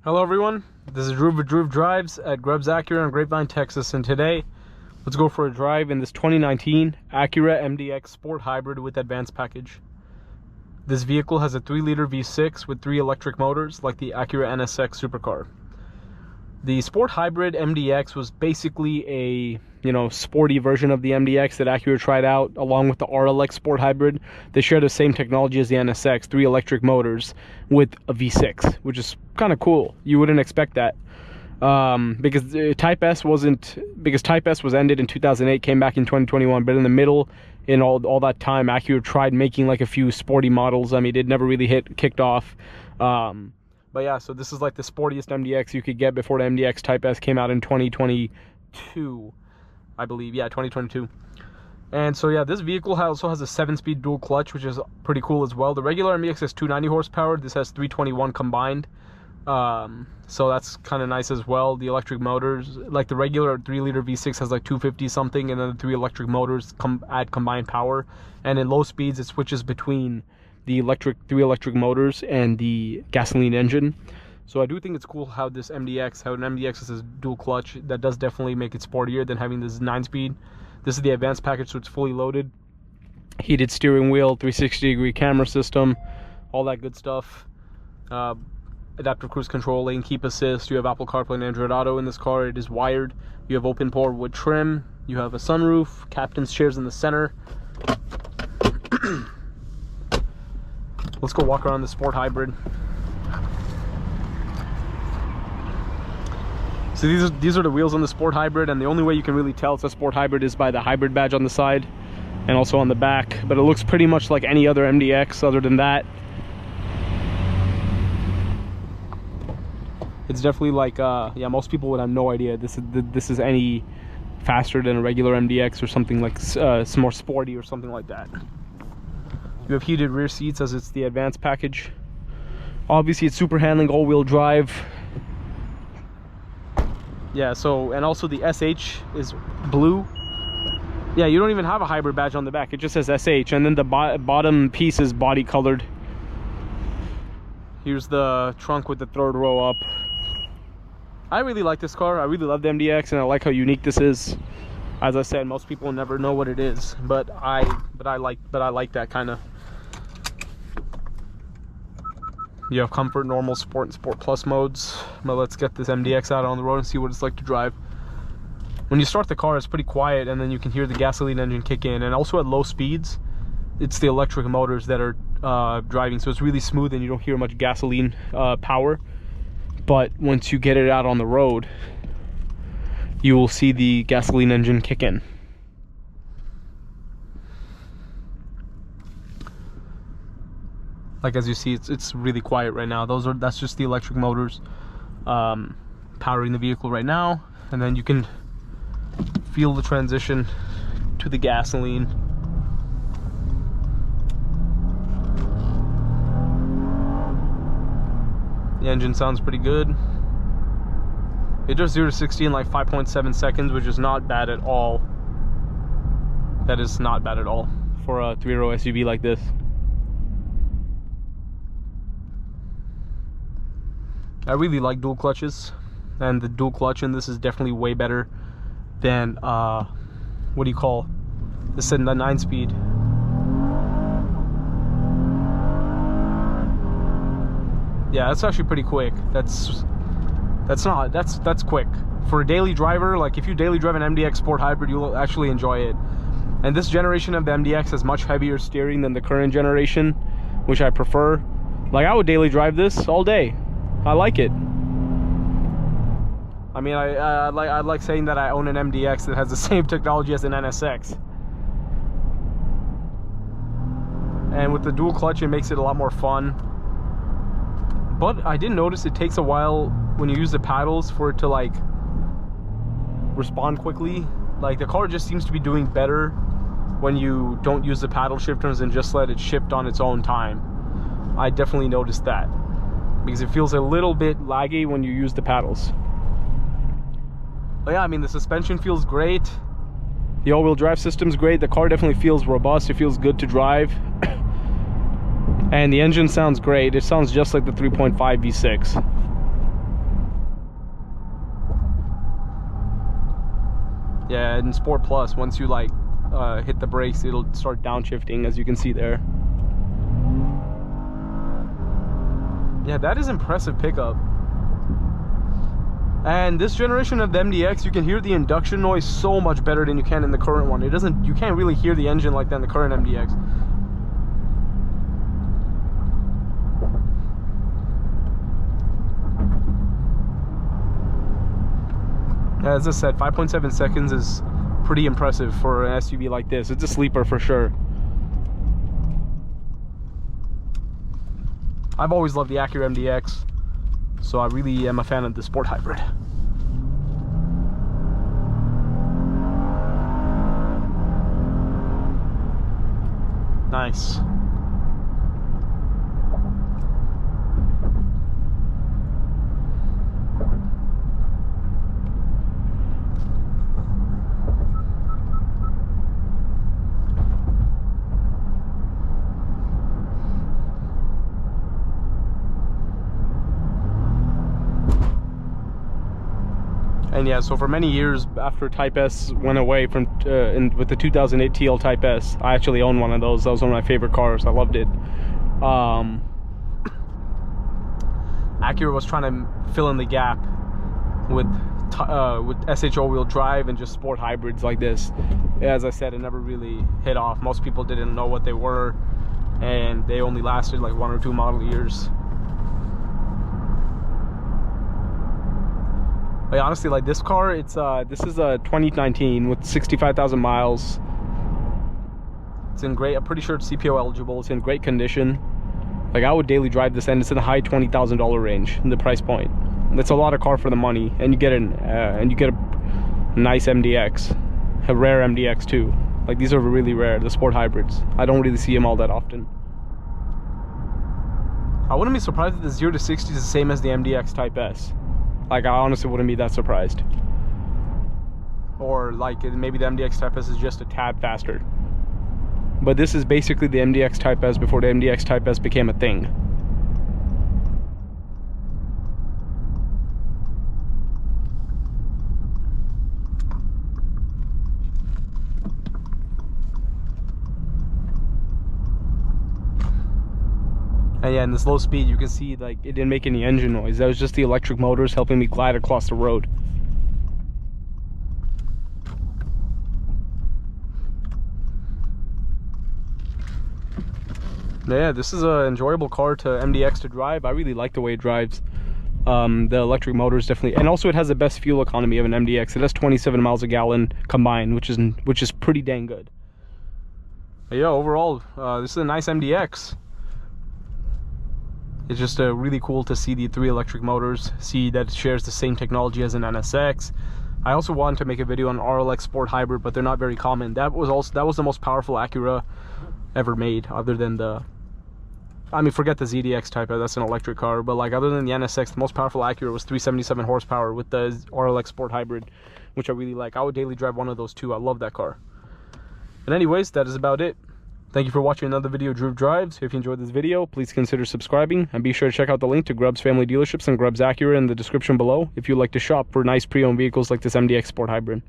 Hello everyone, this is Drew with Drew Drives at Grubbs Acura in Grapevine, Texas, and today let's go for a drive in this 2019 Acura MDX Sport Hybrid with Advanced Package. This vehicle has a 3-liter V6 with 3 electric motors like the Acura NSX supercar. The Sport Hybrid MDX was basically a sporty version of the MDX that Acura tried out along with the RLX Sport Hybrid. They share the same technology as the NSX, 3 electric motors with a V6, which is kind of cool. You wouldn't expect that because Type S was ended in 2008, came back in 2021, but in the middle, in all that time, Acura tried making like a few sporty models. I mean, it never really kicked off. But yeah, so this is like the sportiest MDX you could get before the MDX Type S came out in 2022, I believe. Yeah, 2022. And so yeah, this vehicle also has a 7-speed dual clutch, which is pretty cool as well. The regular MDX has 290 horsepower. This has 321 combined. So that's kind of nice as well. The electric motors, like the regular 3-liter V6 has like 250 something, and then the 3 electric motors add combined power. And in low speeds, it switches between the 3 electric motors and the gasoline engine. So I do think it's cool how an MDX is a dual clutch. That does definitely make it sportier than having this 9-speed. This is the advanced package, so it's fully loaded. Heated steering wheel, 360-degree camera system, all that good stuff. Adaptive cruise control, lane keep assist. You have Apple CarPlay and Android Auto in this car. It is wired. You have open pore wood trim. You have a sunroof, captain's chairs in the center. Let's go walk around the Sport Hybrid. So these are the wheels on the Sport Hybrid, and the only way you can really tell it's a Sport Hybrid is by the hybrid badge on the side and also on the back. But it looks pretty much like any other MDX other than that. It's definitely like, yeah, most people would have no idea this is any faster than a regular MDX or something like more sporty or something like that. You have heated rear seats as it's the advanced package. Obviously, it's super handling, all-wheel drive. Yeah, so, and also the SH is blue. Yeah, you don't even have a hybrid badge on the back. It just says SH, and then the bottom piece is body colored. Here's the trunk with the 3rd row up. I really like this car. I really love the MDX, and I like how unique this is. As I said, most people never know what it is, but I like that kind of. You have comfort, normal, sport, and sport plus modes. But let's get this MDX out on the road and see what it's like to drive. When you start the car, it's pretty quiet, and then you can hear the gasoline engine kick in. And also at low speeds, it's the electric motors that are driving, so it's really smooth and you don't hear much gasoline power. But once you get it out on the road, you will see the gasoline engine kick in. Like as you see, it's really quiet right now. That's just the electric motors powering the vehicle right now, and then you can feel the transition to the gasoline. The engine sounds pretty good. It does 0 to 60 in like 5.7 seconds, which is not bad at all. That is not bad at all for a 3-row SUV like this. I really like dual clutches, and the dual clutch in this is definitely way better than what do you call this? The 9-speed. Yeah, that's actually pretty quick. That's quick for a daily driver. Like if you daily drive an MDX Sport Hybrid, you'll actually enjoy it. And this generation of the MDX has much heavier steering than the current generation, which I prefer. Like I would daily drive this all day. I like it. I mean, I like saying that I own an MDX that has the same technology as an NSX. And with the dual clutch, it makes it a lot more fun. But I did notice it takes a while when you use the paddles for it to like respond quickly. Like the car just seems to be doing better when you don't use the paddle shifters and just let it shift on its own time. I definitely noticed that, because it feels a little bit laggy when you use the paddles. But yeah, I mean, the suspension feels great. The all-wheel drive system's great. The car definitely feels robust. It feels good to drive. And the engine sounds great. It sounds just like the 3.5 V6. Yeah, in Sport Plus, once you like hit the brakes, it'll start downshifting, as you can see there. Yeah, that is impressive pickup. And this generation of the MDX, you can hear the induction noise so much better than you can in the current one. You can't really hear the engine like that in the current MDX. As I said, 5.7 seconds is pretty impressive for an SUV like this. It's a sleeper for sure. I've always loved the Acura MDX, so I really am a fan of the Sport Hybrid. Nice. And yeah, so for many years after Type S went away from with the 2008 TL Type S, I actually owned one of those. That was one of my favorite cars. I loved it. Acura was trying to fill in the gap with SH all-wheel drive and just sport hybrids like this. As I said, it never really hit off. Most people didn't know what they were, and they only lasted like 1 or 2 model years. Like, honestly, like this car, this is a 2019 with 65,000 miles. It's in great, I'm pretty sure it's CPO eligible. It's in great condition. Like, I would daily drive this, and it's in the high $20,000 range in the price point. That's a lot of car for the money, and you get a nice MDX, a rare MDX too. Like, these are really rare, the sport hybrids. I don't really see them all that often. I wouldn't be surprised if the 0 to 60 is the same as the MDX Type S. Like, I honestly wouldn't be that surprised. Or like maybe the MDX Type S is just a tad faster. But this is basically the MDX Type S before the MDX Type S became a thing. And yeah, in this low speed, you can see like it didn't make any engine noise. That was just the electric motors helping me glide across the road. Yeah, this is an enjoyable car to MDX to drive. I really like the way it drives. The electric motors definitely, and also it has the best fuel economy of an MDX. It has 27 miles a gallon combined, which is pretty dang good. But yeah, overall, this is a nice MDX. It's just really cool to see the 3 electric motors, see that it shares the same technology as an NSX. I also wanted to make a video on RLX Sport Hybrid, but they're not very common. That was the most powerful Acura ever made, other than I mean, forget the ZDX Type, that's an electric car, but like other than the NSX, the most powerful Acura was 377 horsepower with the RLX Sport Hybrid, which I really like. I would daily drive one of those too. I love that car. And anyways, that is about it. Thank you for watching another video of Drew Drives. If you enjoyed this video, please consider subscribing, and be sure to check out the link to Grubbs Family Dealerships and Grubbs Acura in the description below if you'd like to shop for nice pre-owned vehicles like this MDX Sport Hybrid.